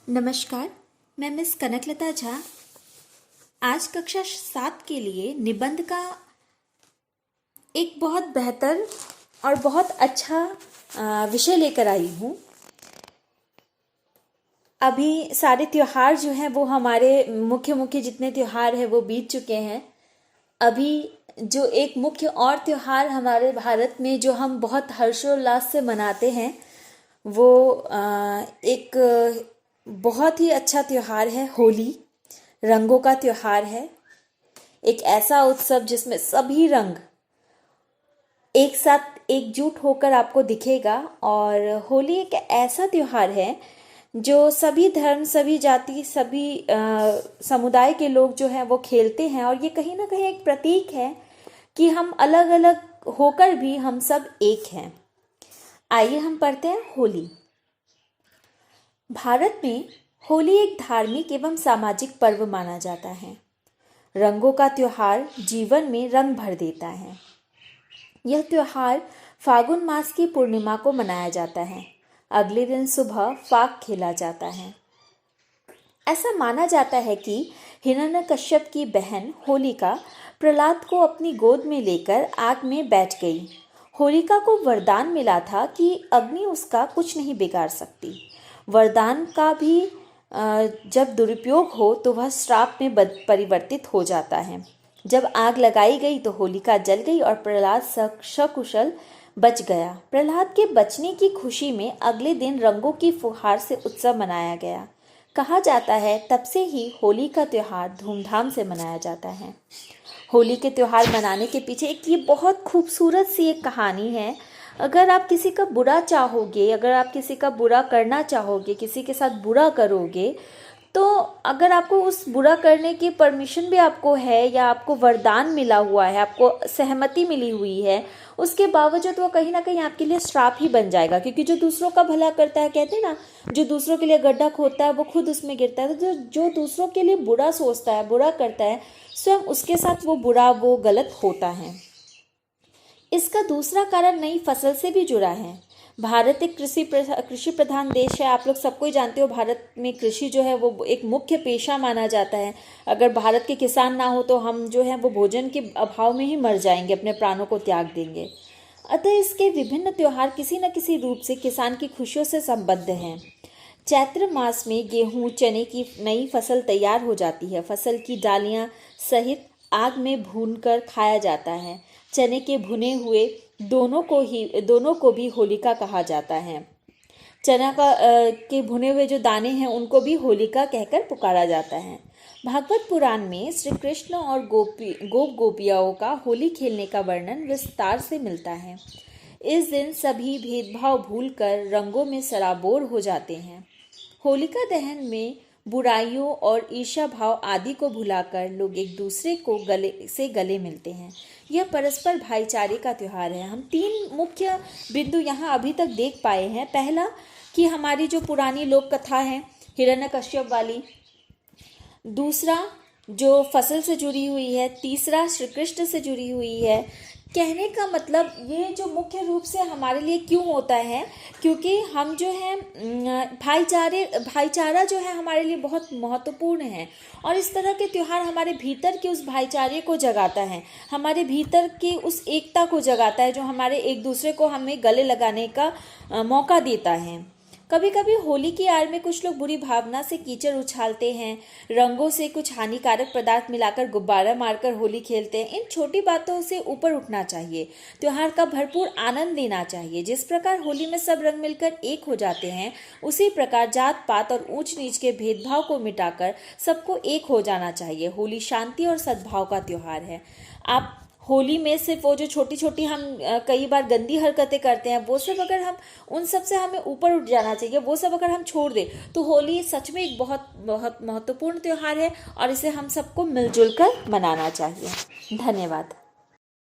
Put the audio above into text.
नमस्कार, मैं मिस कनकलता झा आज कक्षा 7 के लिए निबंध का एक बहुत बेहतर और बहुत अच्छा विषय लेकर आई हूँ। अभी सारे त्योहार जो हैं वो हमारे मुख्य जितने त्योहार हैं वो बीत चुके हैं। अभी जो एक मुख्य और त्योहार हमारे भारत में जो हम बहुत हर्षोल्लास से मनाते हैं वो एक बहुत ही अच्छा त्योहार है। होली रंगों का त्योहार है। एक ऐसा उत्सव जिसमें सभी रंग एक साथ एकजुट होकर आपको दिखेगा। और होली एक ऐसा त्योहार है जो सभी धर्म, सभी जाति, सभी समुदाय के लोग जो हैं वो खेलते हैं। और ये कहीं ना कहीं एक प्रतीक है कि हम अलग अलग होकर भी हम सब एक हैं। आइए हम पढ़ते हैं होली। भारत में होली एक धार्मिक एवं सामाजिक पर्व माना जाता है। रंगों का त्योहार जीवन में रंग भर देता है। यह त्योहार फागुन मास की पूर्णिमा को मनाया जाता है। अगले दिन सुबह फाग खेला जाता है। ऐसा माना जाता है कि हिरण्यकश्यप की बहन होलिका प्रहलाद को अपनी गोद में लेकर आग में बैठ गई। होलिका को वरदान मिला था कि अग्नि उसका कुछ नहीं बिगाड़ सकती। वरदान का भी जब दुरुपयोग हो तो वह श्राप में परिवर्तित हो जाता है। जब आग लगाई गई तो होलिका जल गई और प्रहलाद सकुशल बच गया। प्रहलाद के बचने की खुशी में अगले दिन रंगों की फुहार से उत्सव मनाया गया। कहा जाता है तब से ही होली का त्योहार धूमधाम से मनाया जाता है। होली के त्योहार मनाने के पीछे एक ये बहुत खूबसूरत सी एक कहानी है। अगर आप किसी का बुरा चाहोगे, अगर आप किसी का बुरा करना चाहोगे, किसी के साथ बुरा करोगे, तो अगर आपको उस बुरा करने की परमिशन भी आपको है या आपको वरदान मिला हुआ है, आपको सहमति मिली हुई है, उसके बावजूद वो कहीं ना कहीं आपके लिए श्राप ही बन जाएगा। क्योंकि जो दूसरों का भला करता है, कहते हैं ना, जो दूसरों के लिए गड्ढा खोदता है वो खुद उसमें गिरता है। तो जो दूसरों के लिए बुरा सोचता है, बुरा करता है, स्वयं उसके साथ वो बुरा, वो गलत होता है। इसका दूसरा कारण नई फसल से भी जुड़ा है। भारत एक कृषि प्रधान देश है। आप लोग सबको ही जानते हो, भारत में कृषि जो है वो एक मुख्य पेशा माना जाता है। अगर भारत के किसान ना हो तो हम जो है वो भोजन के अभाव में ही मर जाएंगे, अपने प्राणों को त्याग देंगे। अतः इसके विभिन्न त्योहार किसी न किसी रूप से किसान की खुशियों से संबद्ध हैं। चैत्र मास में गेहूं, चने की नई फसल तैयार हो जाती है। फसल की डालियां सहित आग में भूनकर खाया जाता है। चने के भुने हुए दोनों को भी होलिका कहा जाता है। चना के भुने हुए जो दाने हैं उनको भी होलिका कहकर पुकारा जाता है। भागवत पुराण में श्री कृष्ण और गोपियाओं का होली खेलने का वर्णन विस्तार से मिलता है। इस दिन सभी भेदभाव भूलकर रंगों में सराबोर हो जाते हैं। होलिका दहन में बुराइयों और ईर्ष्या भाव आदि को भुलाकर लोग एक दूसरे को गले मिलते हैं। यह परस्पर भाईचारे का त्योहार है। हम 3 मुख्य बिंदु यहाँ अभी तक देख पाए हैं। पहला कि हमारी जो पुरानी लोक कथा है हिरण्यकश्यप वाली, दूसरा जो फसल से जुड़ी हुई है, तीसरा श्री कृष्ण से जुड़ी हुई है। कहने का मतलब ये जो मुख्य रूप से हमारे लिए क्यों होता है, क्योंकि हम जो है भाईचारा जो है हमारे लिए बहुत महत्वपूर्ण है। और इस तरह के त्यौहार हमारे भीतर के उस भाईचारे को जगाता है, हमारे भीतर की उस एकता को जगाता है, जो हमारे एक दूसरे को हमें गले लगाने का मौका देता है। कभी कभी होली की आड़ में कुछ लोग बुरी भावना से कीचड़ उछालते हैं, रंगों से कुछ हानिकारक पदार्थ मिलाकर गुब्बारा मारकर होली खेलते हैं। इन छोटी बातों से ऊपर उठना चाहिए, त्योहार का भरपूर आनंद लेना चाहिए। जिस प्रकार होली में सब रंग मिलकर एक हो जाते हैं, उसी प्रकार जात पात और ऊंच नीच के भेदभाव को मिटाकर सबको एक हो जाना चाहिए। होली शांति और सद्भाव का त्योहार है। आप होली में सिर्फ वो जो छोटी छोटी हम कई बार गंदी हरकतें करते हैं, वो सब अगर हम उन सब से हमें ऊपर उठ जाना चाहिए, वो सब अगर हम छोड़ दें तो होली सच में एक बहुत बहुत महत्वपूर्ण त्योहार है और इसे हम सबको मिलजुल कर मनाना चाहिए। धन्यवाद।